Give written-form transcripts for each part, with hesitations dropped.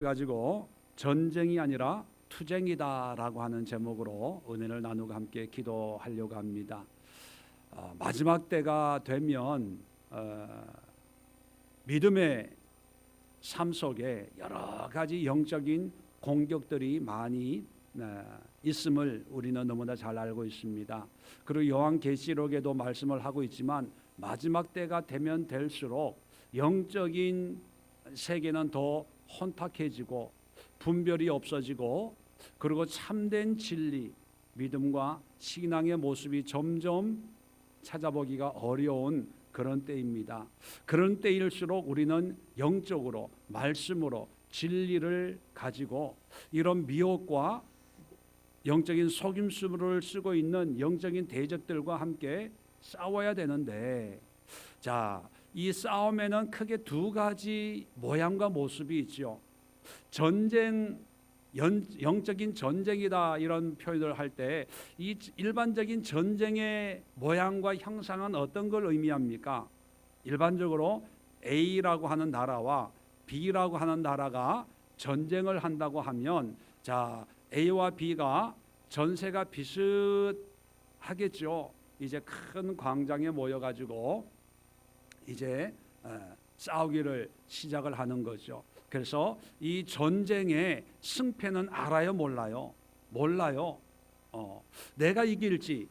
가지고 전쟁이 아니라 투쟁이다라고 하는 제목으로 은혜를 나누고 함께 기도하려고 합니다. 마지막 때가 되면 믿음의 삶 속에 여러 가지 영적인 공격들이 많이 있음을 우리는 너무나 잘 알고 있습니다. 그리고 요한계시록에도 말씀을 하고 있지만 마지막 때가 되면 될수록 영적인 세계는 더 혼탁해지고 분별이 없어지고, 그리고 참된 진리, 믿음과 신앙의 모습이 점점 찾아보기가 어려운 그런 때입니다. 그런 때일수록 우리는 영적으로 말씀으로 진리를 가지고 이런 미혹과 영적인 속임수를 쓰고 있는 영적인 대적들과 함께 싸워야 되는데, 이 싸움에는 크게 두 가지 모양과 모습이 있죠. 전쟁, 영적인 전쟁이다 이런 표현을 할 때 이 일반적인 전쟁의 모양과 형상은 어떤 걸 의미합니까? 일반적으로 A라고 하는 나라와 B라고 하는 나라가 전쟁을 한다고 하면, A와 B가 전세가 비슷하겠죠. 이제 큰 광장에 모여가지고 이제 싸우기를 시작을 하는 거죠. 그래서 이 전쟁의 승패는 알아요, 몰라요? 몰라요. 내가 이길지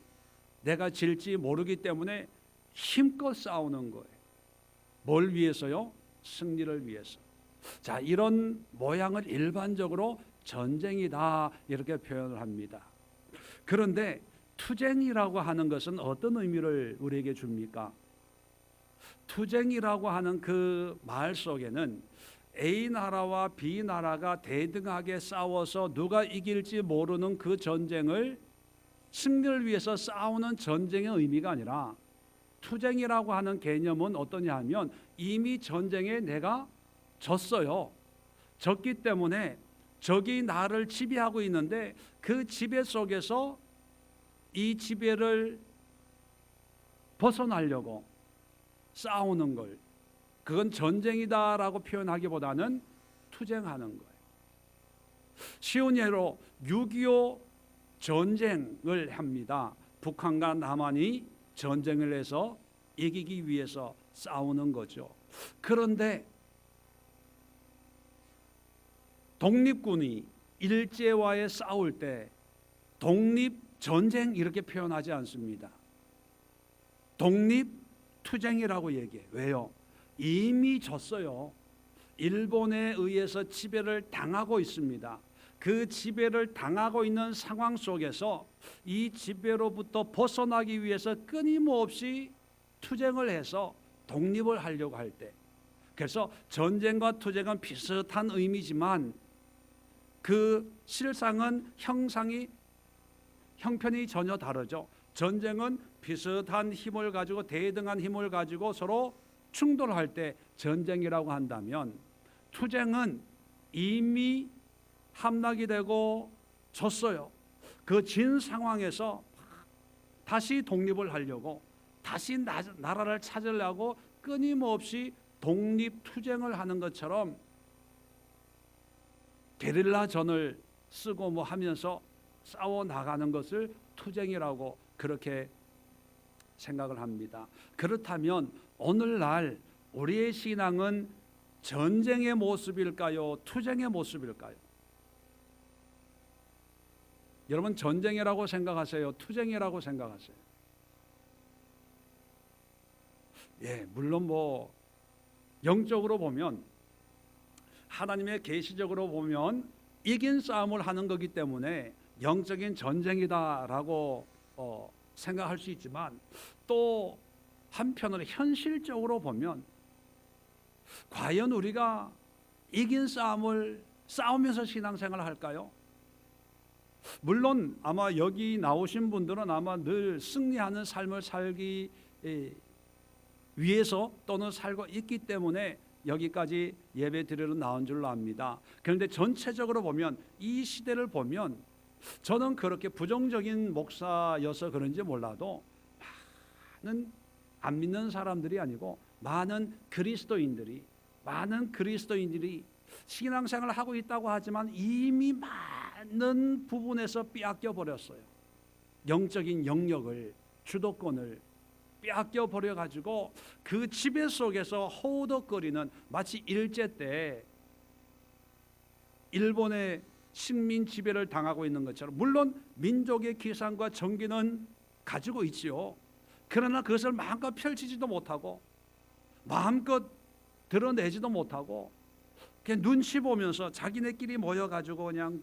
내가 질지 모르기 때문에 힘껏 싸우는 거예요. 뭘 위해서요? 승리를 위해서. 이런 모양을 일반적으로 전쟁이다 이렇게 표현을 합니다. 그런데 투쟁이라고 하는 것은 어떤 의미를 우리에게 줍니까? 투쟁이라고 하는 그 말 속에는 A 나라와 B 나라가 대등하게 싸워서 누가 이길지 모르는 그 전쟁을 승리를 위해서 싸우는 전쟁의 의미가 아니라, 투쟁이라고 하는 개념은 어떠냐 하면 이미 전쟁에 내가 졌어요. 졌기 때문에 적이 나를 지배하고 있는데 그 지배 속에서 이 지배를 벗어나려고 싸우는 걸, 그건 전쟁이다라고 표현하기보다는 투쟁하는 거예요. 쉬운 예로 6.25 전쟁을 합니다. 북한과 남한이 전쟁을 해서 이기기 위해서 싸우는 거죠. 그런데 독립군이 일제와의 싸울 때 독립전쟁 이렇게 표현하지 않습니다. 독립투쟁이라고 얘기해요. 왜요? 이미 졌어요. 일본에 의해서 지배를 당하고 있습니다. 그 지배를 당하고 있는 상황 속에서 이 지배로부터 벗어나기 위해서 끊임없이 투쟁을 해서 독립을 하려고 할 때, 그래서 전쟁과 투쟁은 비슷한 의미지만 그 실상은 형편이 전혀 다르죠. 전쟁은 비슷한 힘을 가지고, 대등한 힘을 가지고 서로 충돌할 때 전쟁이라고 한다면, 투쟁은 이미 함락이 되고 졌어요. 그 진 상황에서 다시 독립을 하려고, 다시 나라를 찾으려고 끊임없이 독립투쟁을 하는 것처럼 게릴라전을 쓰고 하면서 싸워 나가는 것을 투쟁이라고 그렇게 생각을 합니다. 그렇다면 오늘날 우리의 신앙은 전쟁의 모습일까요? 투쟁의 모습일까요? 여러분, 전쟁이라고 생각하세요? 투쟁이라고 생각하세요? 물론 영적으로 보면, 하나님의 계시적으로 보면 이긴 싸움을 하는 거기 때문에 영적인 전쟁이다라고 생각할 수 있지만, 또 한편으로 현실적으로 보면 과연 우리가 이긴 싸움을 싸우면서 신앙생활을 할까요? 물론 아마 여기 나오신 분들은 아마 늘 승리하는 삶을 살기 위해서 또는 살고 있기 때문에 여기까지 예배 드리러 나온 줄로 압니다. 그런데 전체적으로 보면, 이 시대를 보면, 저는 그렇게 부정적인 목사여서 그런지 몰라도 많은 안 믿는 사람들이 아니고 많은 그리스도인들이 신앙생활을 하고 있다고 하지만 이미 많은 부분에서 빼앗겨 버렸어요. 영적인 영역을, 주도권을 빼앗겨 버려 가지고 그 지배 속에서 허우덕거리는, 마치 일제 때 일본의 식민 지배를 당하고 있는 것처럼, 물론 민족의 기상과 정기는 가지고 있지요. 그러나 그것을 마음껏 펼치지도 못하고 마음껏 드러내지도 못하고 그냥 눈치 보면서 자기네끼리 모여가지고 그냥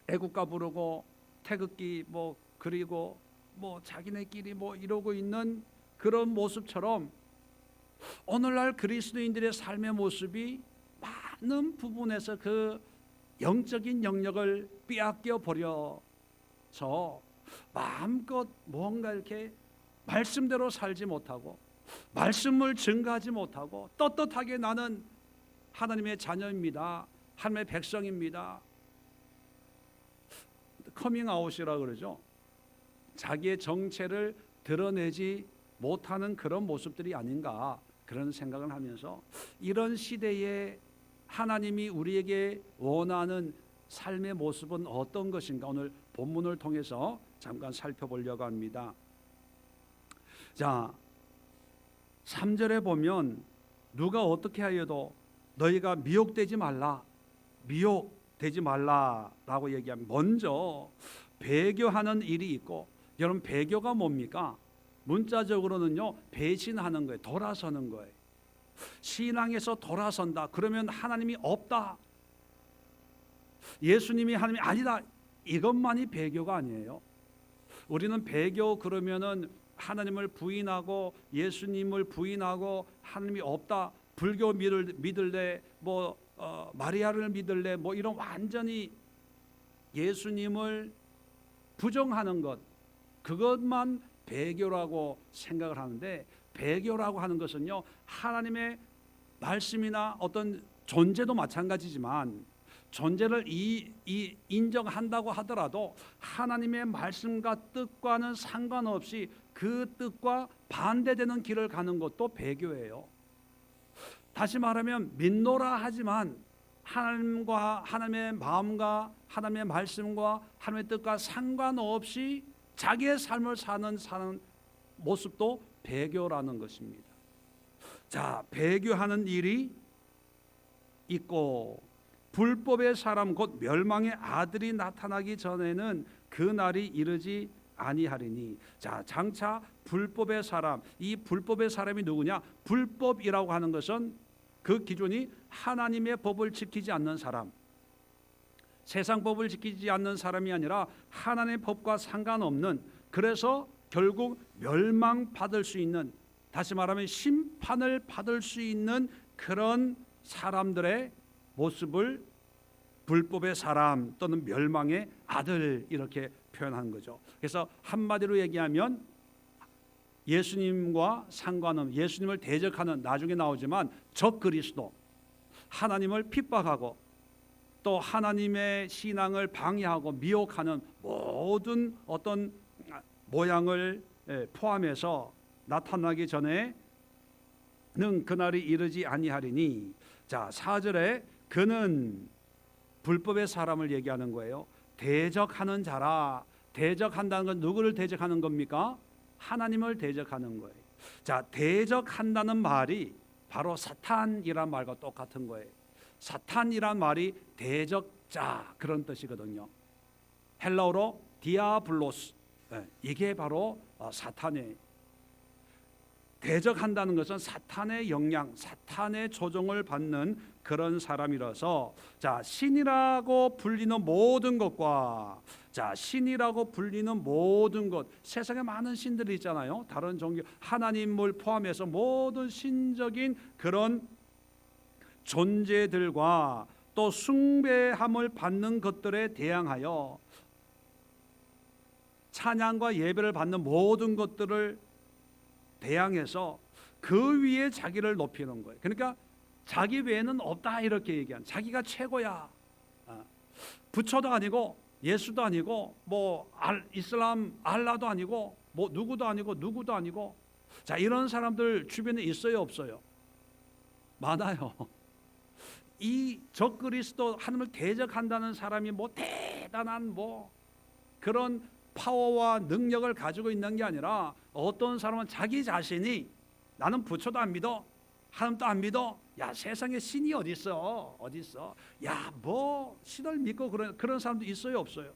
애국가 부르고 태극기 뭐 그리고 뭐 자기네끼리 뭐 이러고 있는 그런 모습처럼 오늘날 그리스도인들의 삶의 모습이 많은 부분에서 그 영적인 영역을 빼앗겨 버려서 마음껏 뭔가 이렇게 말씀대로 살지 못하고 말씀을 증거하지 못하고 떳떳하게 나는 하나님의 자녀입니다, 하나님의 백성입니다, 커밍아웃이라 그러죠. 자기의 정체를 드러내지 못하는 그런 모습들이 아닌가, 그런 생각을 하면서 이런 시대에 하나님이 우리에게 원하는 삶의 모습은 어떤 것인가, 오늘 본문을 통해서 잠깐 살펴보려고 합니다. 자, 3절에 보면 누가 어떻게 하여도 너희가 미혹되지 말라, 미혹되지 말라라고 얘기하면 먼저 배교하는 일이 있고, 여러분 배교가 뭡니까? 문자적으로는요, 배신하는 거예요. 돌아서는 거예요. 신앙에서 돌아선다 그러면 하나님이 없다, 예수님이 하나님이 아니다, 이것만이 배교가 아니에요. 우리는 배교 그러면은 하나님을 부인하고 예수님을 부인하고 하나님이 없다, 불교 믿을래, 뭐 마리아를 믿을래, 뭐 이런 완전히 예수님을 부정하는 것, 그것만 배교라고 생각을 하는데, 배교라고 하는 것은요, 하나님의 말씀이나 어떤 존재도 마찬가지지만 존재를 인정한다고 하더라도 하나님의 말씀과 뜻과는 상관없이 그 뜻과 반대되는 길을 가는 것도 배교예요. 다시 말하면 믿노라 하지만 하나님과, 하나님의 마음과 하나님의 말씀과 하나님의 뜻과 상관없이 자기의 삶을 사는 모습도 배교라는 것입니다. 자, 배교하는 일이 있고, 불법의 사람 곧 멸망의 아들이 나타나기 전에는 그 날이 이르지 아니하리니. 자, 장차 불법의 사람, 이 불법의 사람이 누구냐? 불법이라고 하는 것은 그 기준이 하나님의 법을 지키지 않는 사람, 세상 법을 지키지 않는 사람이 아니라 하나님의 법과 상관없는, 그래서 결국 멸망받을 수 있는, 다시 말하면 심판을 받을 수 있는 그런 사람들의 모습을 불법의 사람 또는 멸망의 아들, 이렇게 표현한 거죠. 그래서 한마디로 얘기하면 예수님과 상관없는, 예수님을 대적하는, 나중에 나오지만 적 그리스도, 하나님을 핍박하고 또 하나님의 신앙을 방해하고 미혹하는 모든 어떤 모양을 포함해서 나타나기 전에는 그날이 이르지 아니하리니. 자, 4절에 그는 불법의 사람을 얘기하는 거예요. 대적하는 자라. 대적한다는 건 누구를 대적하는 겁니까? 하나님을 대적하는 거예요. 자, 대적한다는 말이 바로 사탄이란 말과 똑같은 거예요. 사탄이란 말이 대적자, 그런 뜻이거든요. 헬라어로 디아블로스, 이게 바로 사탄이에요. 대적한다는 것은 사탄의 영향, 사탄의 조종을 받는 그런 사람이라서, 자, 신이라고 불리는 모든 것과, 자, 신이라고 불리는 모든 것, 세상에 많은 신들이 있잖아요. 다른 종교, 하나님을 포함해서 모든 신적인 그런 존재들과 또 숭배함을 받는 것들에 대항하여 찬양과 예배를 받는 모든 것들을 대항해서 그 위에 자기를 높이는 거예요. 그러니까 자기 외에는 없다, 이렇게 얘기한, 자기가 최고야. 부처도 아니고 예수도 아니고 뭐 이슬람 알라도 아니고 뭐 누구도 아니고 누구도 아니고. 자, 이런 사람들 주변에 있어요, 없어요? 많아요. 이 적그리스도 하나님을 대적한다는 사람이 뭐 대단한 뭐 그런 파워와 능력을 가지고 있는 게 아니라 어떤 사람은 자기 자신이 나는 부처도 안 믿어, 하나님도 안 믿어. 야, 세상에 신이 어디 있어? 어디 있어? 야, 뭐 신을 믿고 그런 사람도 있어요, 없어요?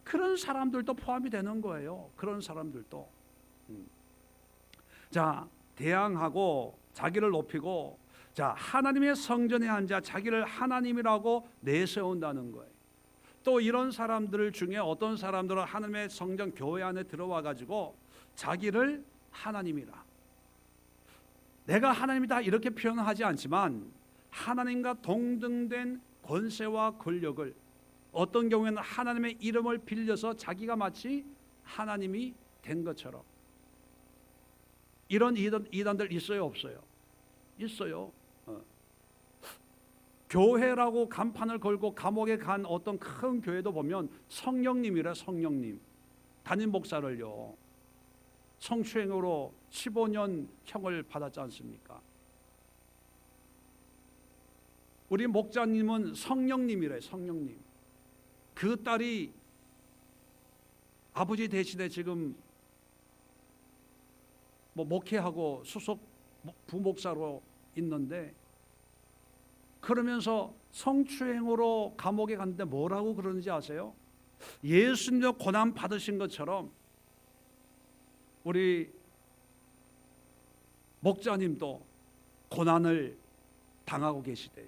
그런 사람들도 포함이 되는 거예요. 그런 사람들도. 자, 대항하고 자기를 높이고, 자, 하나님의 성전에 앉아 자기를 하나님이라고 내세운다는 거예요. 또 이런 사람들 중에 어떤 사람들은 하나님의 성전 교회 안에 들어와 가지고 자기를 하나님이라, 내가 하나님이다 이렇게 표현하지 않지만 하나님과 동등된 권세와 권력을, 어떤 경우에는 하나님의 이름을 빌려서 자기가 마치 하나님이 된 것처럼, 이런 이단들 있어요, 없어요? 있어요. 교회라고 간판을 걸고 감옥에 간 어떤 큰 교회도 보면 성령님이라, 성령님. 담임 목사를요, 성추행으로 15년 형을 받았지 않습니까? 우리 목자님은 성령님이래, 성령님. 그 딸이 아버지 대신에 지금 뭐 목회하고 수석 부목사로 있는데, 그러면서 성추행으로 감옥에 갔는데 뭐라고 그러는지 아세요? 예수님도 고난 받으신 것처럼 우리 목자님도 고난을 당하고 계시대요.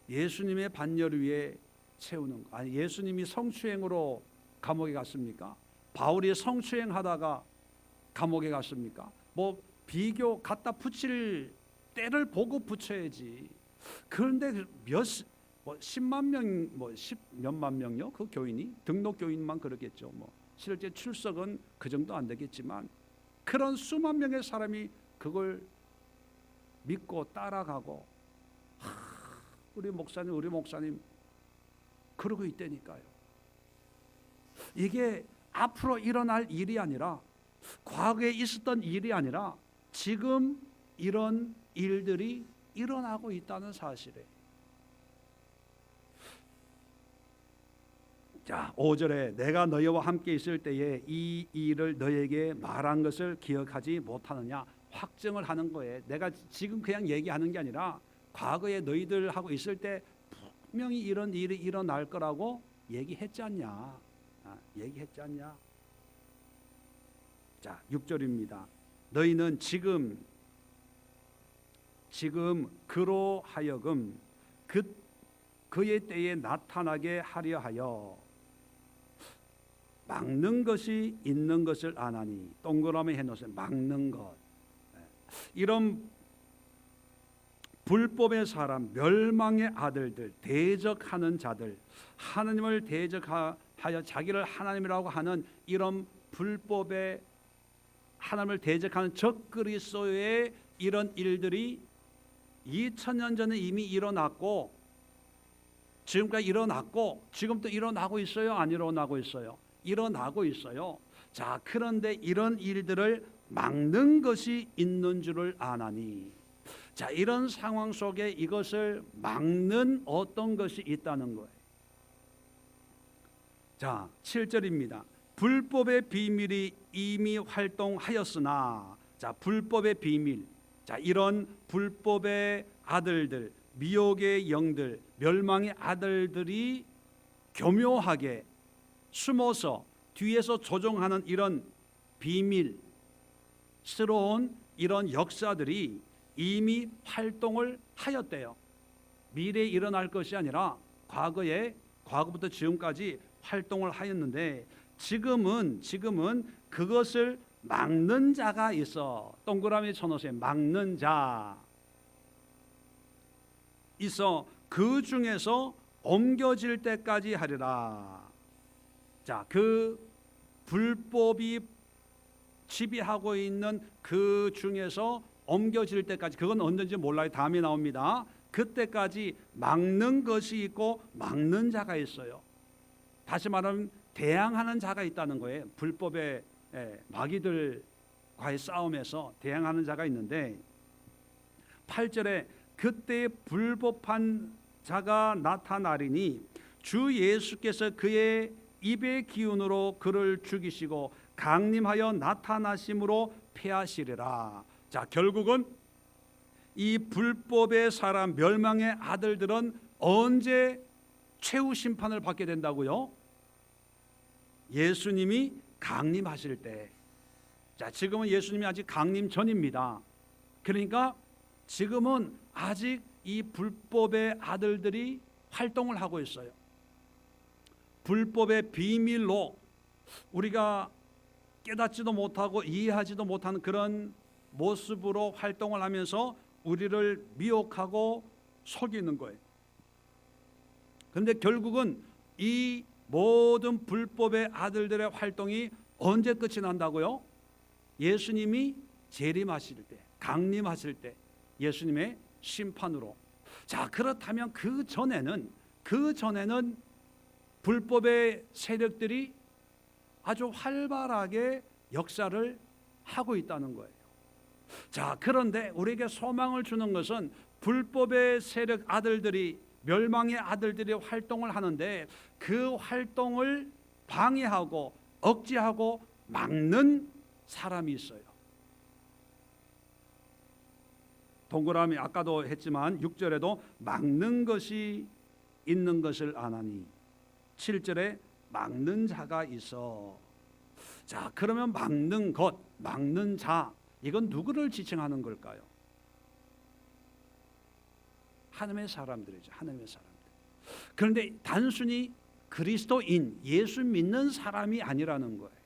예수님의 반열 위에 채우는 거. 아니, 예수님이 성추행으로 감옥에 갔습니까? 바울이 성추행하다가 감옥에 갔습니까? 뭐 비교 갖다 붙일 때를 보고 붙여야지. 그런데 뭐 10만 명, 뭐 10몇만 명요? 그 교인이 등록 교인만 그러겠죠. 뭐 실제 출석은 그 정도 안 되겠지만 그런 수만 명의 사람이 그걸 믿고 따라가고, 우리 목사님 그러고 있다니까요. 이게 앞으로 일어날 일이 아니라, 과거에 있었던 일이 아니라 지금 이런 일들이 일어나고 있다는 사실에. 자, 5절에 내가 너희와 함께 있을 때에 이 일을 너희에게 말한 것을 기억하지 못하느냐, 확증을 하는 거예요. 내가 지금 그냥 얘기하는 게 아니라 과거에 너희들하고 있을 때 분명히 이런 일이 일어날 거라고 얘기했지 않냐. 얘기했지 않냐. 자, 6절입니다. 너희는 지금 그로 하여금 그의 때에 나타나게 하려 하여 막는 것이 있는 것을 아나니, 동그라미 해놓으세요. 막는 것. 이런 불법의 사람, 멸망의 아들들, 대적하는 자들, 하나님을 대적하여 자기를 하나님이라고 하는 이런 불법의, 하나님을 대적하는 적그리스도의 이런 일들이 2000년 전에 이미 일어났고, 지금까지 일어났고, 지금도 일어나고 있어요? 안 일어나고 있어요? 일어나고 있어요. 자, 그런데 이런 일들을 막는 것이 있는 줄을 아나니, 자, 이런 상황 속에 이것을 막는 어떤 것이 있다는 거예요. 자, 7절입니다. 불법의 비밀이 이미 활동하였으나, 자, 불법의 비밀, 자, 이런 불법의 아들들, 미혹의 영들, 멸망의 아들들이 교묘하게 숨어서 뒤에서 조종하는 이런 비밀스러운 이런 역사들이 이미 활동을 하였대요. 미래에 일어날 것이 아니라 과거부터 지금까지 활동을 하였는데, 지금은 그것을 막는 자가 있어. 동그라미 쳐놓으세요. 막는 자 있어. 그 중에서 옮겨질 때까지 하리라. 자, 그 불법이 지배하고 있는 그 중에서 옮겨질 때까지, 그건 언제인지 몰라요. 다음에 나옵니다. 그때까지 막는 것이 있고 막는 자가 있어요. 다시 말하면 대항하는 자가 있다는 거예요. 불법의 마귀들과의 싸움에서 대항하는 자가 있는데, 8절에 그때 불법한 자가 나타나리니 주 예수께서 그의 입의 기운으로 그를 죽이시고 강림하여 나타나심으로 패하시리라. 자, 결국은 이 불법의 사람, 멸망의 아들들은 언제 최후 심판을 받게 된다고요? 예수님이 강림하실 때. 자, 지금은 예수님이 아직 강림 전입니다. 그러니까 지금은 아직 이 불법의 아들들이 활동을 하고 있어요. 불법의 비밀로 우리가 깨닫지도 못하고 이해하지도 못하는 그런 모습으로 활동을 하면서 우리를 미혹하고 속이는 거예요. 그런데 결국은 이 모든 불법의 아들들의 활동이 언제 끝이 난다고요? 예수님이 재림하실 때, 강림하실 때, 예수님의 심판으로. 자, 그렇다면 그 전에는 불법의 세력들이 아주 활발하게 역사를 하고 있다는 거예요. 자, 그런데 우리에게 소망을 주는 것은 불법의 세력 아들들이, 멸망의 아들들이 활동을 하는데 그 활동을 방해하고 억제하고 막는 사람이 있어요. 동그라미 아까도 했지만 6절에도 막는 것이 있는 것을 아나니, 7절에 막는 자가 있어. 자, 그러면 막는 것, 막는 자, 이건 누구를 지칭하는 걸까요? 하나님의 사람들이죠. 하나님의 사람들. 그런데 단순히 그리스도인, 예수 믿는 사람이 아니라는 거예요.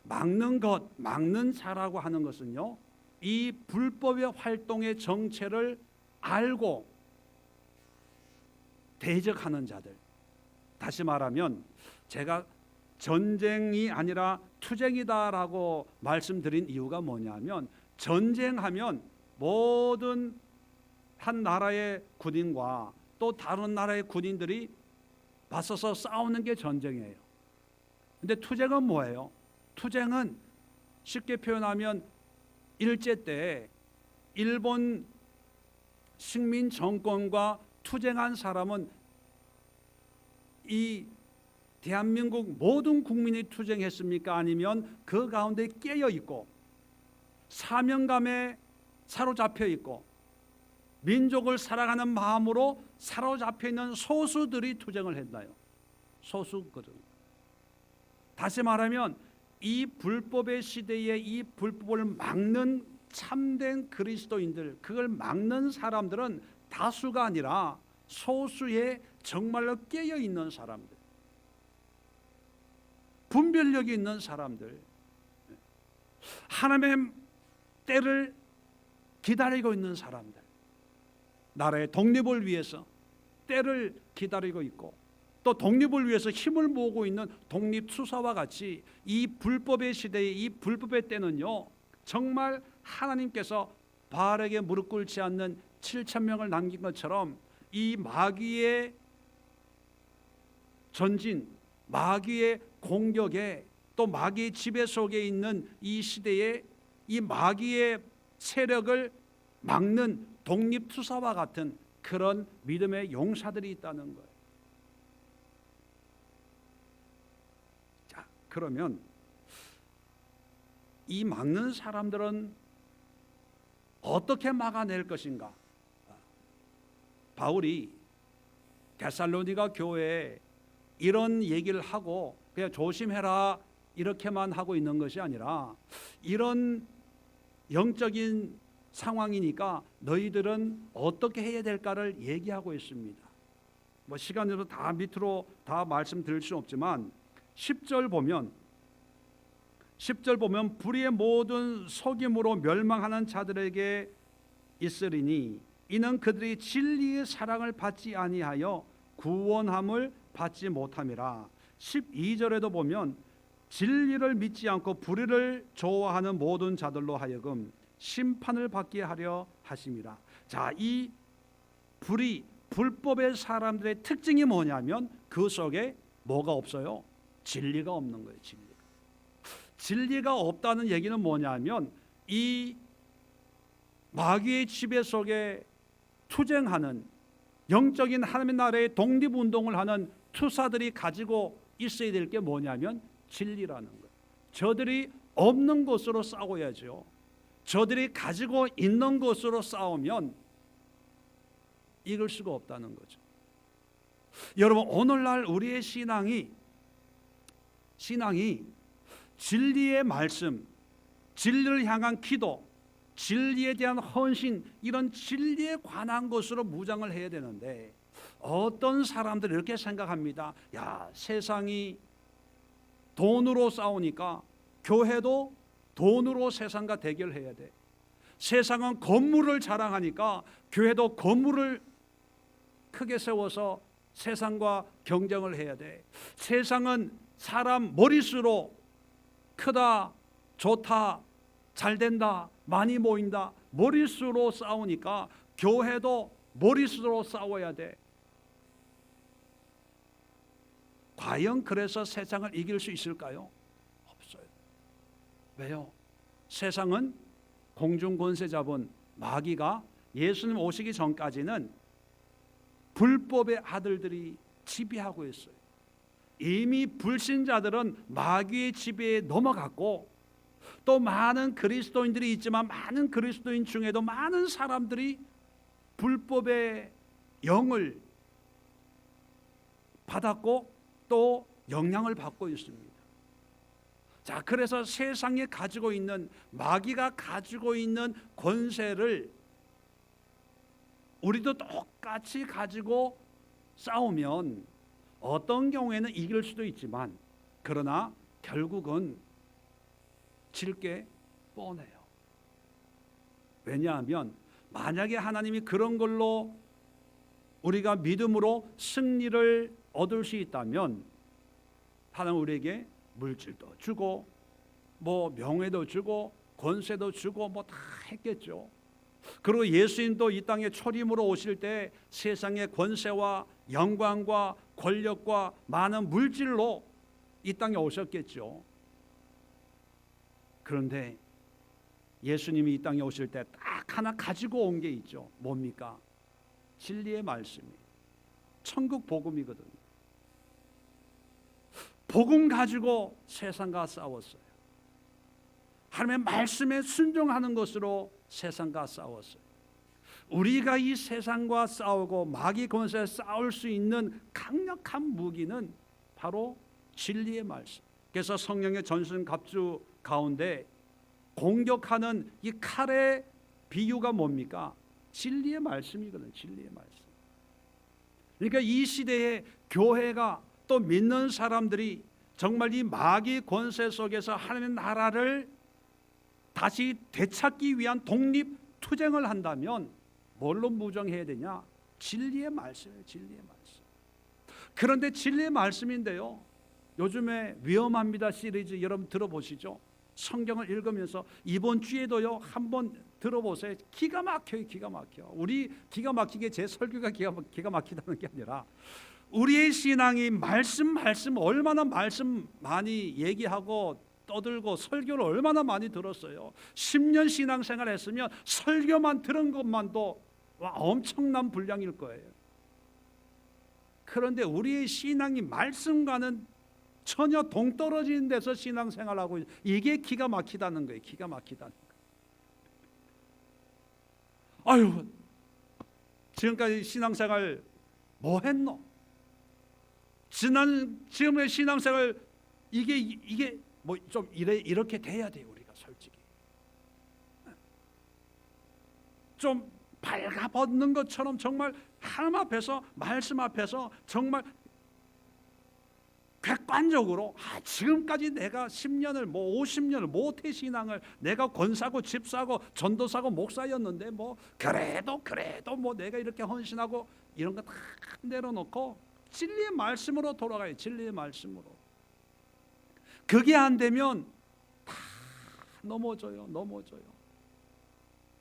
막는 것, 막는 자라고 하는 것은요, 이 불법의 활동의 정체를 알고 대적하는 자들. 다시 말하면 제가 전쟁이 아니라 투쟁이다라고 말씀드린 이유가 뭐냐면, 전쟁하면 모든 한 나라의 군인과 또 다른 나라의 군인들이 맞서서 싸우는 게 전쟁이에요. 근데 투쟁은 뭐예요? 투쟁은 쉽게 표현하면 일제 때 일본 식민 정권과 투쟁한 사람은 이 대한민국 모든 국민이 투쟁했습니까? 아니면 그 가운데 깨어 있고 사명감에 사로잡혀 있고 민족을 사랑하는 마음으로 사로잡혀 있는 소수들이 투쟁을 했나요? 소수거든. 다시 말하면 이 불법의 시대에 이 불법을 막는 참된 그리스도인들, 그걸 막는 사람들은 다수가 아니라 소수의 정말로 깨어 있는 사람들, 분별력이 있는 사람들, 하나님의 때를 기다리고 있는 사람들, 나라의 독립을 위해서 때를 기다리고 있고 또 독립을 위해서 힘을 모으고 있는 독립투사와 같이 이 불법의 시대에, 이 불법의 때는요, 정말 하나님께서 바알에게 무릎 꿇지 않는 7,000명을 남긴 것처럼 이 마귀의 전진, 마귀의 공격에, 또 마귀의 지배 속에 있는 이 시대에 이 마귀의 세력을 막는 독립투사와 같은 그런 믿음의 용사들이 있다는 거예요. 자, 그러면 이 막는 사람들은 어떻게 막아낼 것인가? 바울이 데살로니가 교회에 이런 얘기를 하고 그냥 조심해라 이렇게만 하고 있는 것이 아니라, 이런 영적인 상황이니까 너희들은 어떻게 해야 될까를 얘기하고 있습니다. 뭐 시간으로 다 밑으로 다 말씀드릴 수는 없지만 10절 보면 불의의 모든 속임으로 멸망하는 자들에게 있으리니 이는 그들이 진리의 사랑을 받지 아니하여 구원함을 받지 못함이라. 12절에도 보면 진리를 믿지 않고 불의를 좋아하는 모든 자들로 하여금 심판을 받게 하려 하심이라. 자, 이 불의, 불법의 사람들의 특징이 뭐냐면 그 속에 뭐가 없어요? 진리가 없는 거예요. 진리가 없다는 얘기는 뭐냐면 이 마귀의 지배 속에 투쟁하는 영적인 하나님의 나라의 독립운동을 하는 투사들이 가지고 있어야 될 게 뭐냐면 진리라는 거예요. 저들이 없는 것으로 싸워야죠. 저들이 가지고 있는 것으로 싸우면 이길 수가 없다는 거죠. 여러분, 오늘날 우리의 신앙이 진리의 말씀, 진리를 향한 기도, 진리에 대한 헌신, 이런 진리에 관한 것으로 무장을 해야 되는데 어떤 사람들이 이렇게 생각합니다. 야, 세상이 돈으로 싸우니까 교회도 돈으로 세상과 대결해야 돼. 세상은 건물을 자랑하니까 교회도 건물을 크게 세워서 세상과 경쟁을 해야 돼. 세상은 사람 머릿수로 크다, 좋다, 잘된다, 많이 모인다, 머릿수로 싸우니까 교회도 머릿수로 싸워야 돼. 과연 그래서 세상을 이길 수 있을까요? 없어요. 왜요? 세상은 공중권세 잡은 마귀가 예수님 오시기 전까지는 불법의 아들들이 지배하고 있어요. 이미 불신자들은 마귀의 지배에 넘어갔고, 또 많은 그리스도인들이 있지만 많은 그리스도인 중에도 많은 사람들이 불법의 영을 받았고 또 영향을 받고 있습니다. 자, 그래서 세상에 가지고 있는, 마귀가 가지고 있는 권세를 우리도 똑같이 가지고 싸우면 어떤 경우에는 이길 수도 있지만, 그러나 결국은 질 게 뻔해요. 왜냐하면 만약에 하나님이 그런 걸로 우리가 믿음으로 승리를 얻을 수 있다면 하나님 우리에게 물질도 주고 뭐 명예도 주고 권세도 주고 뭐 다 했겠죠. 그리고 예수님도 이 땅에 초림으로 오실 때 세상의 권세와 영광과 권력과 많은 물질로 이 땅에 오셨겠죠. 그런데 예수님이 이 땅에 오실 때 딱 하나 가지고 온 게 있죠. 뭡니까? 진리의 말씀이에요. 천국 복음이거든요. 복음 가지고 세상과 싸웠어요. 하나님의 말씀에 순종하는 것으로 세상과 싸웠어요. 우리가 이 세상과 싸우고 마귀 권세에 싸울 수 있는 강력한 무기는 바로 진리의 말씀. 그래서 성령의 전신갑주 가운데 공격하는 이 칼의 비유가 뭡니까? 진리의 말씀이거든요. 진리의 말씀. 그러니까 이 시대에 교회가 또 믿는 사람들이 정말 이 마귀 권세 속에서 하나님의 나라를 다시 되찾기 위한 독립 투쟁을 한다면 뭘로 무장해야 되냐? 진리의 말씀이에요. 진리의 말씀. 그런데 진리의 말씀인데요, 요즘에 위험합니다 시리즈 여러분 들어보시죠? 성경을 읽으면서 이번 주에도요 한번 들어보세요. 기가 막혀요. 기가 막혀. 우리 기가 막히게 제 설교가 기가 막히다는 게 아니라 우리의 신앙이 말씀 얼마나 말씀 많이 얘기하고 떠들고 설교를 얼마나 많이 들었어요. 10년 신앙생활 했으면 설교만 들은 것만도 엄청난 분량일 거예요. 그런데 우리의 신앙이 말씀과는 전혀 동떨어진 데서 신앙생활하고 이게 기가 막히다는 거예요. 기가 막히다는 거예요. 아유, 지금까지 신앙생활 뭐 했노? 지금의 신앙생활 이게 뭐 좀 이렇게 돼야 돼요. 우리가 솔직히 좀 발가벗는 것처럼 정말 하나님 앞에서 말씀 앞에서 정말 객관적으로 지금까지 내가 10년을 뭐 50년을 모태 신앙을 내가 권사고 집사고 전도사고 목사였는데 뭐 그래도 뭐 내가 이렇게 헌신하고 이런 거 다 내려놓고 진리의 말씀으로 돌아가요. 진리의 말씀으로. 그게 안 되면 다 넘어져요.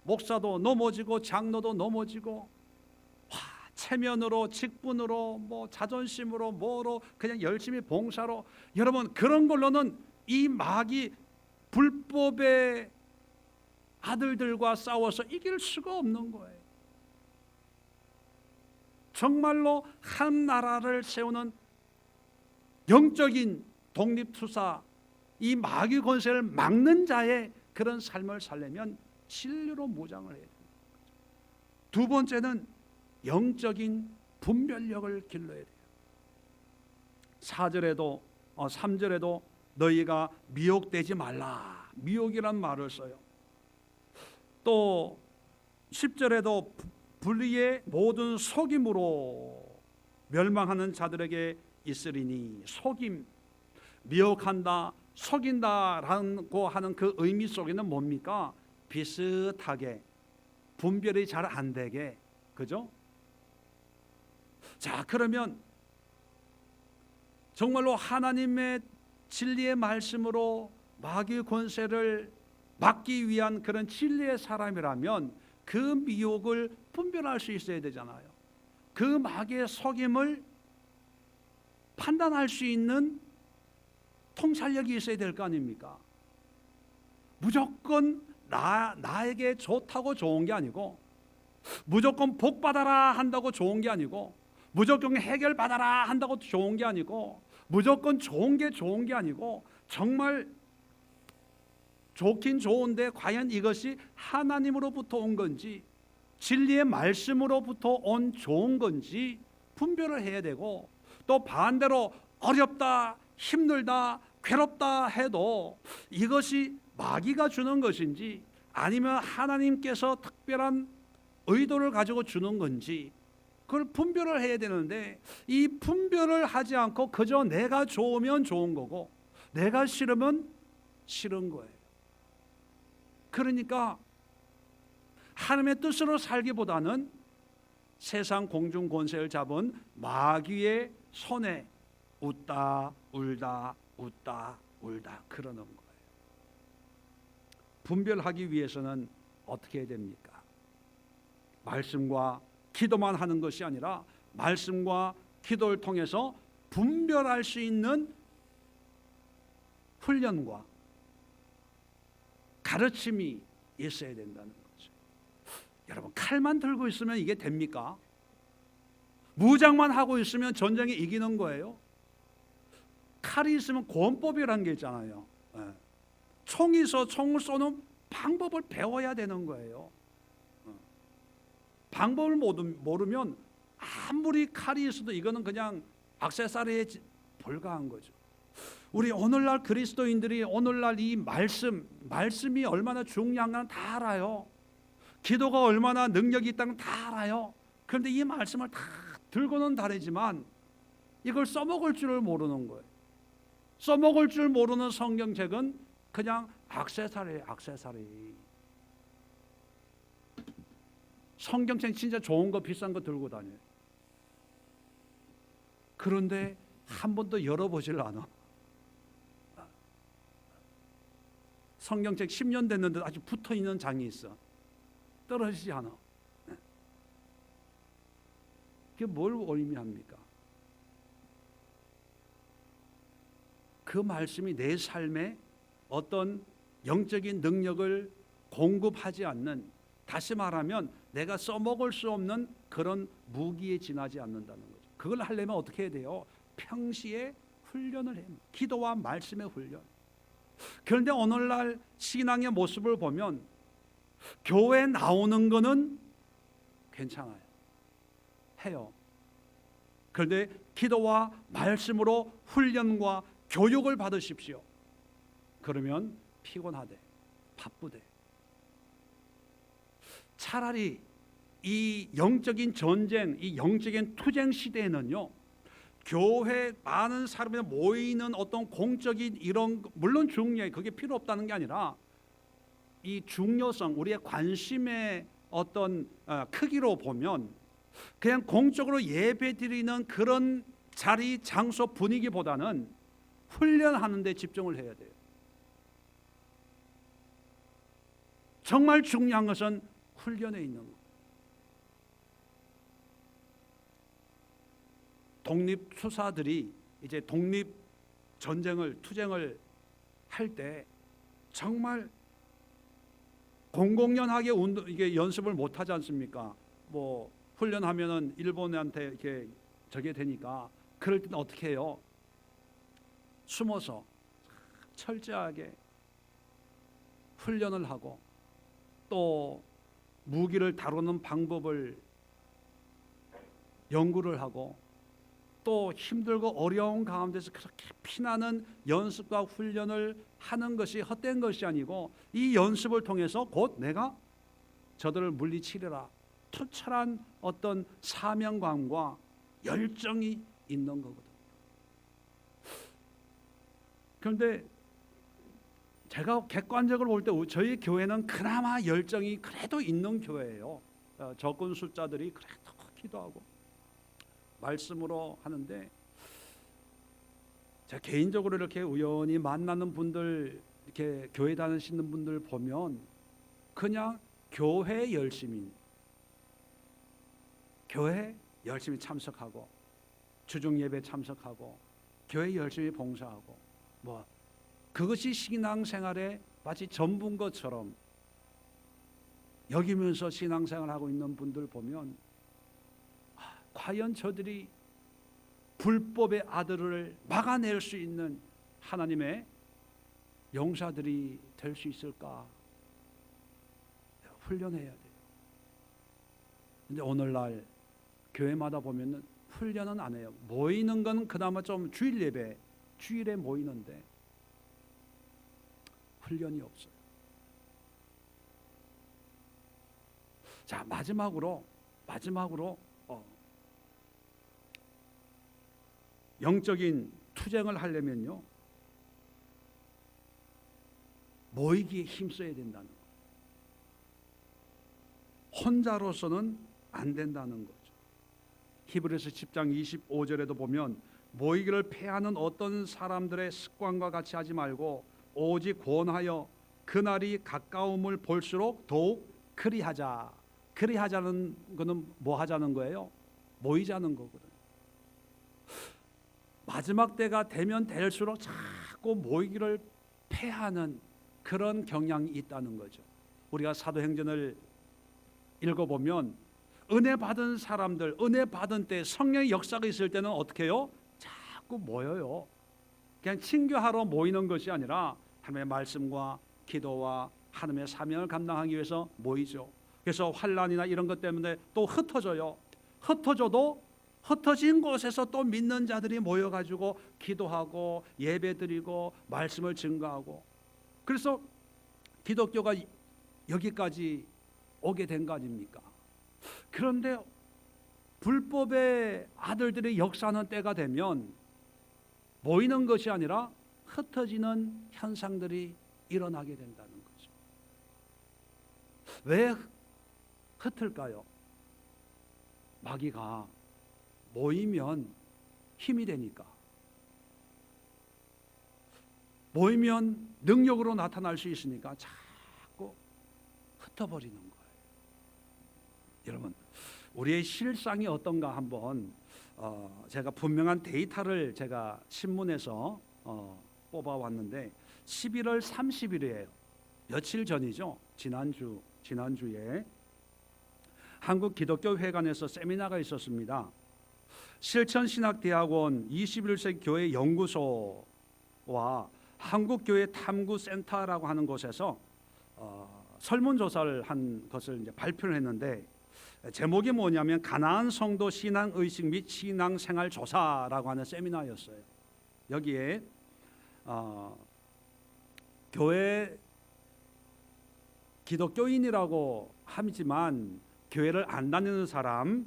목사도 넘어지고 장로도 넘어지고 체면으로 직분으로 뭐 자존심으로 뭐로 그냥 열심히 봉사로, 여러분 그런 걸로는 이 마귀 불법의 아들들과 싸워서 이길 수가 없는 거예요. 정말로 한 나라를 세우는 영적인 독립투사, 이 마귀 권세를 막는 자의 그런 삶을 살려면 진리로 무장을 해야 됩니다. 두 번째는 영적인 분별력을 길러야 돼요. 4절에도 3절에도 너희가 미혹되지 말라, 미혹이란 말을 써요. 또 10절에도 불의의 모든 속임으로 멸망하는 자들에게 있으리니, 속임, 미혹한다, 속인다라고 하는 그 의미 속에는 뭡니까? 비슷하게, 분별이 잘 안 되게, 그죠? 자, 그러면 정말로 하나님의 진리의 말씀으로 마귀의 권세를 막기 위한 그런 진리의 사람이라면 그 미혹을 분별할 수 있어야 되잖아요. 그 마귀의 속임을 판단할 수 있는 통찰력이 있어야 될 거 아닙니까? 무조건 나에게 좋다고 좋은 게 아니고, 무조건 복 받아라 한다고 좋은 게 아니고, 무조건 해결 받아라 한다고 좋은 게 아니고, 무조건 좋은 게 아니고, 정말 좋긴 좋은데 과연 이것이 하나님으로부터 온 건지, 진리의 말씀으로부터 온 좋은 건지 분별을 해야 되고, 또 반대로 어렵다, 힘들다, 괴롭다 해도 이것이 마귀가 주는 것인지 아니면 하나님께서 특별한 의도를 가지고 주는 건지 그걸 분별을 해야 되는데, 이 분별을 하지 않고 그저 내가 좋으면 좋은 거고 내가 싫으면 싫은 거예요. 그러니까 하나님의 뜻으로 살기보다는 세상 공중 권세를 잡은 마귀의 손에 웃다 울다 웃다 울다 그러는 거예요. 분별하기 위해서는 어떻게 해야 됩니까? 말씀과 기도만 하는 것이 아니라 말씀과 기도를 통해서 분별할 수 있는 훈련과 가르침이 있어야 된다는 거죠. 여러분, 칼만 들고 있으면 이게 됩니까? 무장만 하고 있으면 전쟁에 이기는 거예요? 칼이 있으면 권법이라는 게 있잖아요. 총이 있어 총을 쏘는 방법을 배워야 되는 거예요. 방법을 모르면 아무리 칼이 있어도 이거는 그냥 액세서리에 불과한 거죠. 우리 오늘날 그리스도인들이 오늘날 이 말씀이 얼마나 중요한 건 다 알아요. 기도가 얼마나 능력이 있다는 건 다 알아요. 그런데 이 말씀을 다 들고는 다니지만 이걸 써먹을 줄을 모르는 거예요. 써먹을 줄 모르는 성경책은 그냥 액세서리. 성경책 진짜 좋은 거 비싼 거 들고 다녀요. 그런데 한 번도 열어보질 않아. 성경책 10년 됐는데 아직 붙어있는 장이 있어. 떨어지지 않아. 그게 뭘 의미합니까? 그 말씀이 내 삶에 어떤 영적인 능력을 공급하지 않는, 다시 말하면 내가 써먹을 수 없는 그런 무기에 지나지 않는다는 거죠. 그걸 하려면 어떻게 해야 돼요? 평시에 훈련을 해요. 기도와 말씀의 훈련. 그런데 오늘날 신앙의 모습을 보면 교회 나오는 거는 괜찮아요. 해요. 그런데 기도와 말씀으로 훈련과 교육을 받으십시오. 그러면 피곤하대, 바쁘대. 차라리 이 영적인 전쟁, 이 영적인 투쟁 시대에는요, 교회 많은 사람이 모이는 어떤 공적인 이런, 물론 중요해, 그게 필요 없다는 게 아니라 이 중요성, 우리의 관심의 어떤 크기로 보면 그냥 공적으로 예배 드리는 그런 자리, 장소, 분위기보다는 훈련하는 데 집중을 해야 돼요. 정말 중요한 것은 훈련에 있는 것. 독립투사들이 이제 독립 전쟁을, 투쟁을 할 때 정말 공공연하게 이게 연습을 못 하지 않습니까? 뭐 훈련하면은 일본한테 이렇게 저게 되니까 그럴 때는 어떻게 해요? 숨어서 철저하게 훈련을 하고 또 무기를 다루는 방법을 연구를 하고 또 힘들고 어려운 가운데서 그렇게 피나는 연습과 훈련을 하는 것이 헛된 것이 아니고 이 연습을 통해서 곧 내가 저들을 물리치리라 투철한 어떤 사명감과 열정이 있는 거거든요. 그런데 제가 객관적으로 볼 때 저희 교회는 그나마 열정이 그래도 있는 교회예요. 적은 숫자들이 그래도 기도하고 말씀으로 하는데 제가 개인적으로 이렇게 우연히 만나는 분들 이렇게 교회 다니시는 분들 보면 그냥 교회 열심히 참석하고 주중 예배 참석하고 교회 열심히 봉사하고 뭐 그것이 신앙생활의 마치 전부인 것처럼 여기면서 신앙생활하고 있는 분들 보면 과연 저들이 불법의 아들을 막아낼 수 있는 하나님의 용사들이 될 수 있을까? 훈련해야 돼요. 근데 오늘날 교회마다 보면은 훈련은 안 해요. 모이는 건 그나마 좀 주일 예배, 주일에 모이는데 훈련이 없어요. 자, 마지막으로 영적인 투쟁을 하려면요 모이기에 힘써야 된다는 거. 혼자로서는 안 된다는 거죠. 히브리서 10장 25절에도 보면 모이기를 패하는 어떤 사람들의 습관과 같이 하지 말고 오직 권하여 그날이 가까움을 볼수록 더욱 그리하자. 그리하자는 거는 뭐 하자는 거예요? 모이자는 거거든요. 마지막 때가 되면 될수록 자꾸 모이기를 패하는 그런 경향이 있다는 거죠. 우리가 사도행전을 읽어보면 은혜 받은 사람들, 은혜 받은 때 성령의 역사가 있을 때는 어떻게 해요? 자꾸 모여요. 그냥 친교하러 모이는 것이 아니라 하나님의 말씀과 기도와 하나님의 사명을 감당하기 위해서 모이죠. 그래서 환난이나 이런 것 때문에 또 흩어져요. 흩어져도 흩어진 곳에서 또 믿는 자들이 모여가지고 기도하고 예배드리고 말씀을 증거하고 그래서 기독교가 여기까지 오게 된 거 아닙니까? 그런데 불법의 아들들이 역사하는 때가 되면 모이는 것이 아니라 흩어지는 현상들이 일어나게 된다는 거죠. 왜 흩을까요? 마귀가 모이면 힘이 되니까, 모이면 능력으로 나타날 수 있으니까 자꾸 흩어버리는 거예요. 여러분, 우리의 실상이 어떤가 한번 제가 분명한 데이터를 제가 신문에서 뽑아왔는데 11월 30일이에요. 며칠 전이죠. 지난주에 한국기독교회관에서 세미나가 있었습니다. 실천신학대학원 21세기 교회 연구소와 한국교회 탐구센터라고 하는 곳에서 설문조사를 한 것을 이제 발표를 했는데 제목이 뭐냐면 가나안 성도 신앙의식 및 신앙생활 조사라고 하는 세미나였어요. 여기에 교회 기독교인이라고 하지만 교회를 안 다니는 사람,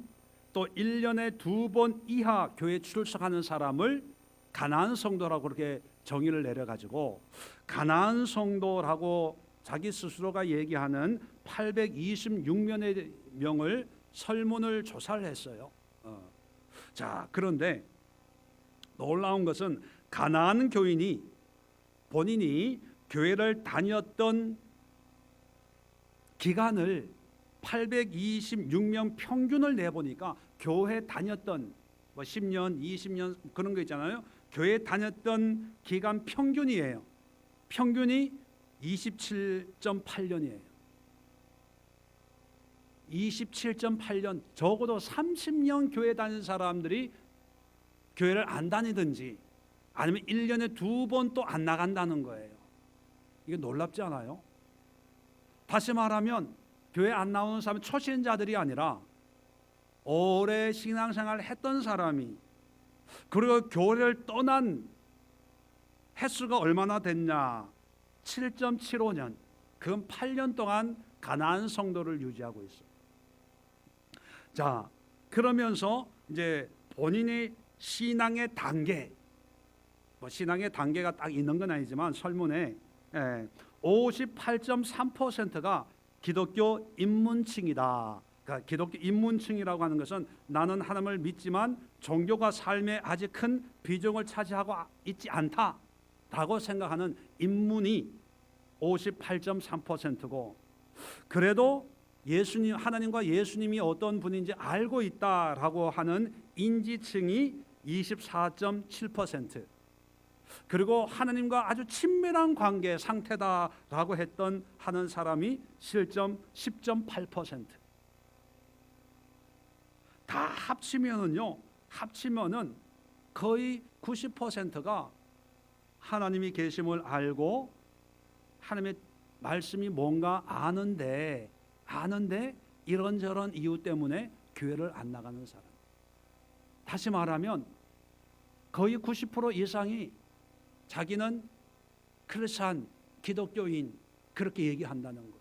또 1년에 2번 이하 교회 출석하는 사람을 가나안 성도라고 그렇게 정의를 내려가지고 가나안 성도라고 자기 스스로가 얘기하는 826명의 명을 설문을 조사를 했어요. 자, 그런데 놀라운 것은 가나안 교인이 본인이 교회를 다녔던 기간을 826명 평균을 내보니까 교회 다녔던 뭐 10년, 20년 그런 거 있잖아요. 교회 다녔던 기간 평균이에요. 평균이 27.8년이에요. 27.8년, 적어도 30년 교회 다니는 사람들이 교회를 안 다니든지 아니면 1년에 2번 또 안 나간다는 거예요. 이게 놀랍지 않아요? 다시 말하면 교회 안 나오는 사람은 초신자들이 아니라 오래 신앙생활을 했던 사람이, 그리고 교회를 떠난 횟수가 얼마나 됐냐? 7.75년. 그건 8년 동안 가나안 성도를 유지하고 있어요. 자, 그러면서 이제 본인의 신앙의 단계, 신앙의 단계가 딱 있는 건 아니지만 설문에 58.3%가 기독교 입문층이다. 그러니까 기독교 입문층이라고 하는 것은 나는 하나님을 믿지만 종교가 삶에 아직 큰 비중을 차지하고 있지 않다라고 생각하는 입문이 58.3%고, 그래도 예수님, 하나님과 예수님이 어떤 분인지 알고 있다라고 하는 인지층이 24.7%, 그리고 하나님과 아주 친밀한 관계 상태다라고 했던 하는 사람이 10.8%. 다 합치면은 거의 90%가 하나님이 계심을 알고 하나님의 말씀이 뭔가 아는데 이런저런 이유 때문에 교회를 안 나가는 사람. 다시 말하면 거의 90% 이상이 자기는 크리스찬, 기독교인 그렇게 얘기한다는 거예요.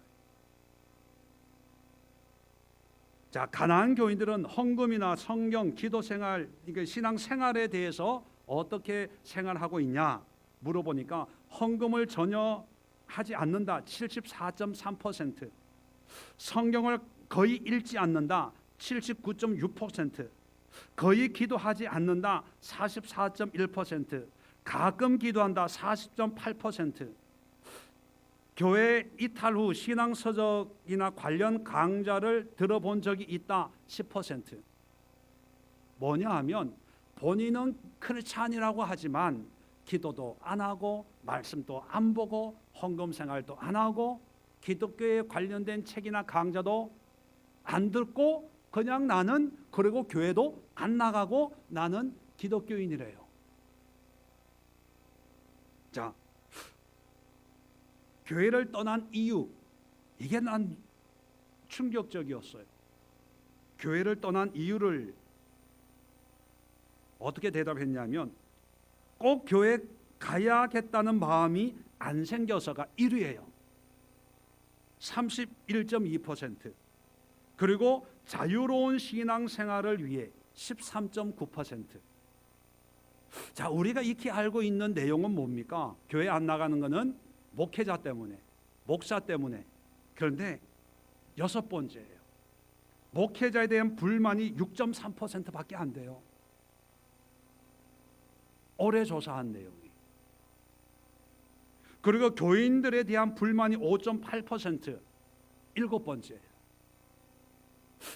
자, 가나안 교인들은 헌금이나 성경, 기도생활, 신앙 생활에 대해서 어떻게 생활하고 있냐 물어보니까 헌금을 전혀 하지 않는다 74.3%, 성경을 거의 읽지 않는다 79.6%, 거의 기도하지 않는다 44.1%, 가끔 기도한다 40.8%, 교회 이탈 후 신앙 서적이나 관련 강좌를 들어본 적이 있다 10%. 뭐냐 하면 본인은 크리스찬이라고 하지만 기도도 안 하고 말씀도 안 보고 헌금 생활도 안 하고 기독교에 관련된 책이나 강좌도 안 듣고 그냥 나는, 그리고 교회도 안 나가고 나는 기독교인이래요. 자, 교회를 떠난 이유, 이게 난 충격적이었어요. 교회를 떠난 이유를 어떻게 대답했냐면 꼭 교회 가야겠다는 마음이 안 생겨서가 1위예요. 31.2%, 그리고 자유로운 신앙생활을 위해 13.9%. 자, 우리가 익히 알고 있는 내용은 뭡니까? 교회 안 나가는 것은 목회자 때문에, 목사 때문에. 그런데 6번째예요. 목회자에 대한 불만이 6.3%밖에 안 돼요. 올해 조사한 내용이. 그리고 교인들에 대한 불만이 5.8%, 7번째예요.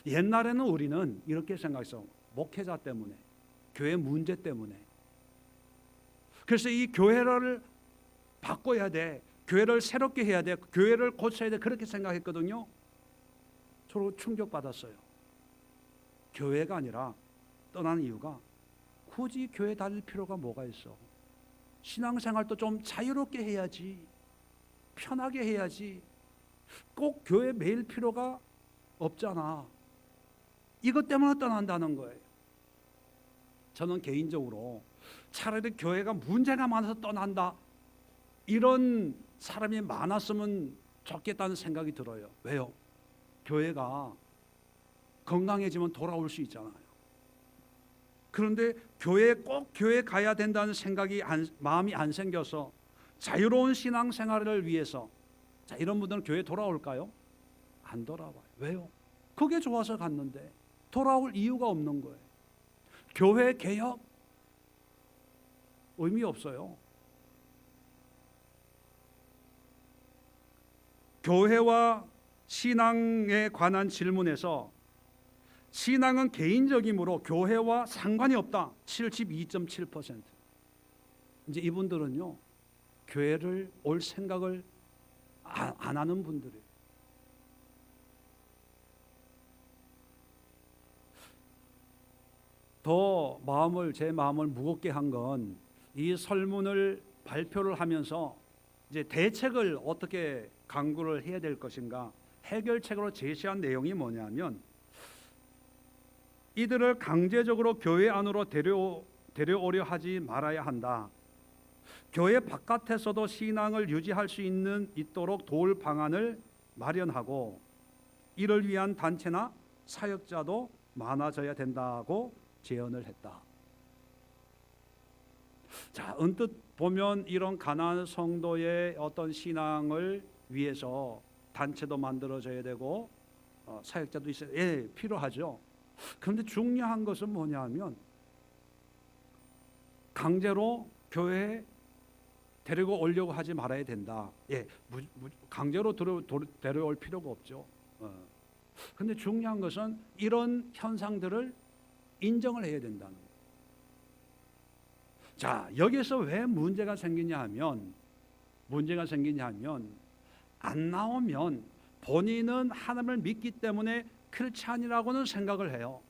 옛날에는 우리는 이렇게 생각했어. 목회자 때문에, 교회 문제 때문에. 그래서 이 교회를 바꿔야 돼, 교회를 새롭게 해야 돼, 교회를 고쳐야 돼, 그렇게 생각했거든요. 서로 충격받았어요. 교회가 아니라 떠나는 이유가 굳이 교회 다닐 필요가 뭐가 있어? 신앙생활도 좀 자유롭게 해야지, 편하게 해야지, 꼭 교회 매일 필요가 없잖아. 이것 때문에 떠난다는 거예요. 저는 개인적으로 차라리 교회가 문제가 많아서 떠난다, 이런 사람이 많았으면 좋겠다는 생각이 들어요. 왜요? 교회가 건강해지면 돌아올 수 있잖아요. 그런데 꼭 교회 가야 된다는 생각이 마음이 안 생겨서 자유로운 신앙생활을 위해서, 자, 이런 분들은 교회 돌아올까요? 안 돌아와요. 왜요? 그게 좋아서 갔는데 돌아올 이유가 없는 거예요. 교회 개혁 의미 없어요. 교회와 신앙에 관한 질문에서 신앙은 개인적이므로 교회와 상관이 없다 72.7%. 이제 이분들은요, 교회를 올 생각을 안 하는 분들이에요. 더 제 마음을 무겁게 한 건 이 설문을 발표를 하면서 이제 대책을 어떻게 강구를 해야 될 것인가, 해결책으로 제시한 내용이 뭐냐면, 이들을 강제적으로 교회 안으로 데려오려 하지 말아야 한다. 교회 바깥에서도 신앙을 유지할 수 있도록 도울 방안을 마련하고, 이를 위한 단체나 사역자도 많아져야 된다고 제언을 했다. 자, 언뜻 보면 이런 가나안 성도의 어떤 신앙을 위해서 단체도 만들어져야 되고 사역자도 있어야 필요하죠. 그런데 중요한 것은 뭐냐면, 강제로 교회에 데리고 오려고 하지 말아야 된다. 강제로 데려올 필요가 없죠. 그런데 중요한 것은 이런 현상들을 인정을 해야 된다는 거예요. 자, 여기서 왜 문제가 생기냐 하면 안 나오면 본인은 하나님을 믿기 때문에 크리스찬이라고는 생각을 해요.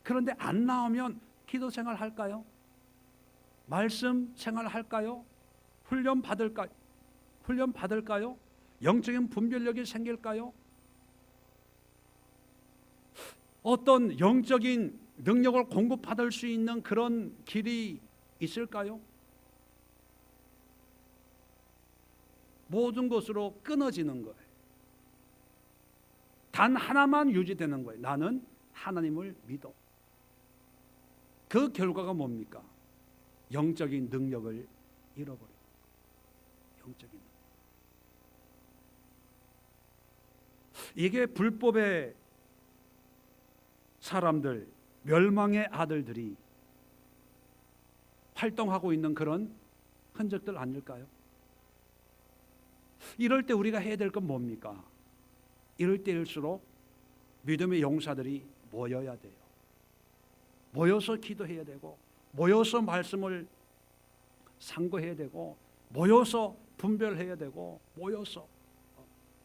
그런데 안 나오면 기도 생활 할까요? 말씀 생활 할까요? 훈련 받을까요? 영적인 분별력이 생길까요? 어떤 영적인 능력을 공급받을 수 있는 그런 길이 있을까요? 모든 것으로 끊어지는 거예요. 단 하나만 유지되는 거예요. 나는 하나님을 믿어. 그 결과가 뭡니까? 영적인 능력을 잃어버려요. 영적인 능력. 이게 불법의 사람들, 멸망의 아들들이 활동하고 있는 그런 흔적들 아닐까요? 이럴 때 우리가 해야 될 건 뭡니까? 이럴 때일수록 믿음의 용사들이 모여야 돼요. 모여서 기도해야 되고, 모여서 말씀을 상고해야 되고, 모여서 분별해야 되고, 모여서.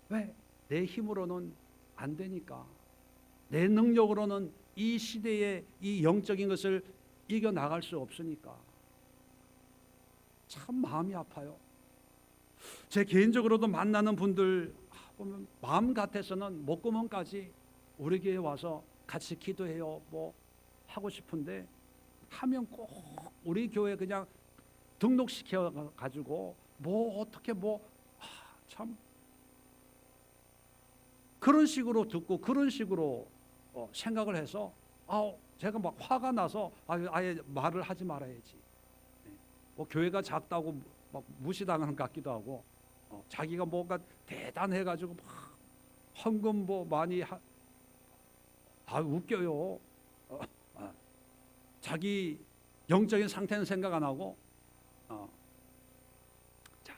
왜? 내 힘으로는 안 되니까. 내 능력으로는 이 시대의 이 영적인 것을 이겨나갈 수 없으니까. 참 마음이 아파요. 제 개인적으로도 만나는 분들 보면 마음 같아서는 목구멍까지 우리 교회에 와서 같이 기도해요 뭐 하고 싶은데, 하면 꼭 우리 교회 그냥 등록시켜 가지고 뭐 어떻게 참 그런 식으로 듣고 그런 식으로 생각을 해서 제가 막 화가 나서 아예 말을 하지 말아야지. 교회가 작다고 막 무시당하는 것 같기도 하고, 자기가 뭔가 대단해가지고 막 헌금 많이 웃겨요. 자기 영적인 상태는 생각 안 하고. 자,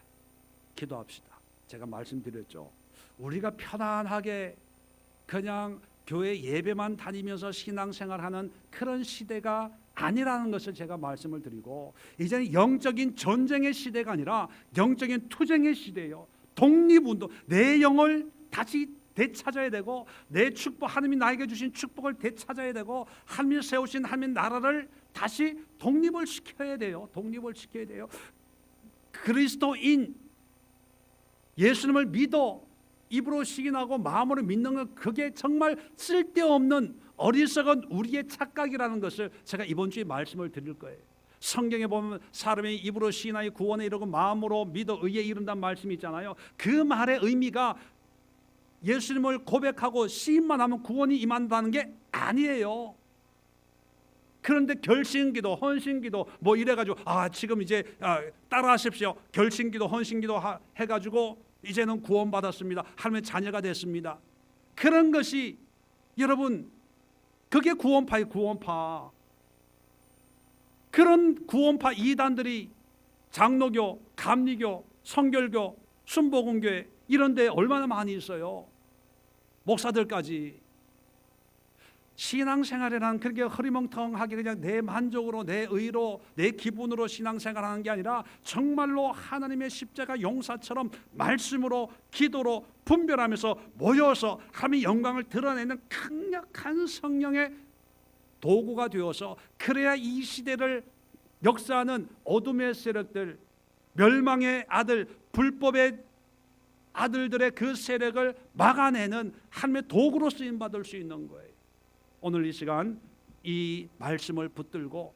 기도합시다. 제가 말씀드렸죠. 우리가 편안하게 그냥 교회 예배만 다니면서 신앙생활하는 그런 시대가 아니라는 것을 제가 말씀을 드리고, 이제는 영적인 전쟁의 시대가 아니라 영적인 투쟁의 시대예요. 독립운동, 내 영을 다시 되찾아야 되고, 내 축복, 하나님이 나에게 주신 축복을 되찾아야 되고, 하나님이 세우신 하나님 나라를 다시 독립을 시켜야 돼요. 독립을 시켜야 돼요. 그리스도인, 예수님을 믿어 입으로 시인하고 마음으로 믿는 것, 그게 정말 쓸데없는 어리석은 우리의 착각이라는 것을 제가 이번 주에 말씀을 드릴 거예요. 성경에 보면 사람이 입으로 시인하여 구원에 이르고 마음으로 믿어 의에 이른다는 말씀이 있잖아요. 그 말의 의미가 예수님을 고백하고 시인만 하면 구원이 임한다는 게 아니에요. 그런데 결신기도, 헌신기도 이래가지고 지금 이제 따라하십시오. 결신기도, 헌신기도 해가지고 이제는 구원받았습니다. 하나님의 자녀가 됐습니다. 그런 것이 여러분, 그게 구원파예요. 구원파. 그런 구원파 이단들이 장로교, 감리교, 성결교, 순복음교회 이런 데 얼마나 많이 있어요. 목사들까지. 신앙생활이란 그렇게 흐리멍텅하게 그냥 내 만족으로, 내 의로, 내 기분으로 신앙생활하는 게 아니라 정말로 하나님의 십자가 용사처럼 말씀으로, 기도로 분별하면서 모여서 하나님의 영광을 드러내는 강력한 성령의 도구가 되어서, 그래야 이 시대를 역사하는 어둠의 세력들, 멸망의 아들, 불법의 아들들의 그 세력을 막아내는 하나님의 도구로 쓰임 받을 수 있는 거예요. 오늘 이 시간 이 말씀을 붙들고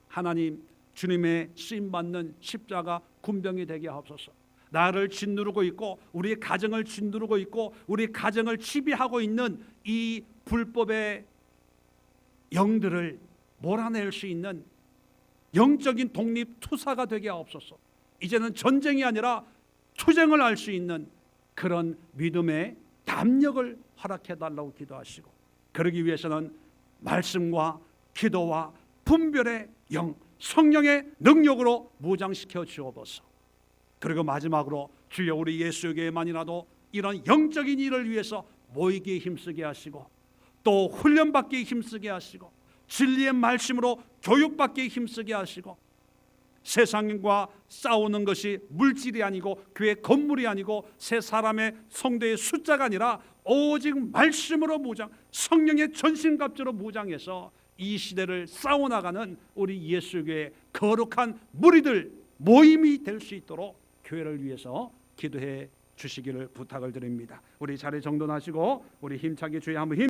하나님, 주님의 쓰임 받는 십자가 군병이 되게 하옵소서. 나를 짓누르고 있고 우리 가정을 짓누르고 있고 우리 가정을 지배하고 있는 이 불법의 영들을 몰아낼 수 있는 영적인 독립 투사가 되게 하옵소서. 이제는 전쟁이 아니라 투쟁을 할 수 있는 그런 믿음의 담력을 허락해 달라고 기도하시고, 그러기 위해서는 말씀과 기도와 분별의 영, 성령의 능력으로 무장시켜 주옵소서. 그리고 마지막으로 주여, 우리 예수교회만이라도 이런 영적인 일을 위해서 모이기에 힘쓰게 하시고, 또 훈련받기에 힘쓰게 하시고, 진리의 말씀으로 교육받기에 힘쓰게 하시고, 세상과 싸우는 것이 물질이 아니고 교회 건물이 아니고 새 사람의 성도의 숫자가 아니라 오직 말씀으로 무장, 성령의 전신갑주로 무장해서 이 시대를 싸워나가는 우리 예수교회의 거룩한 무리들 모임이 될 수 있도록 교회를 위해서 기도해 주시기를 부탁을 드립니다. 우리 자리 정돈하시고 우리 힘차게 주의 한번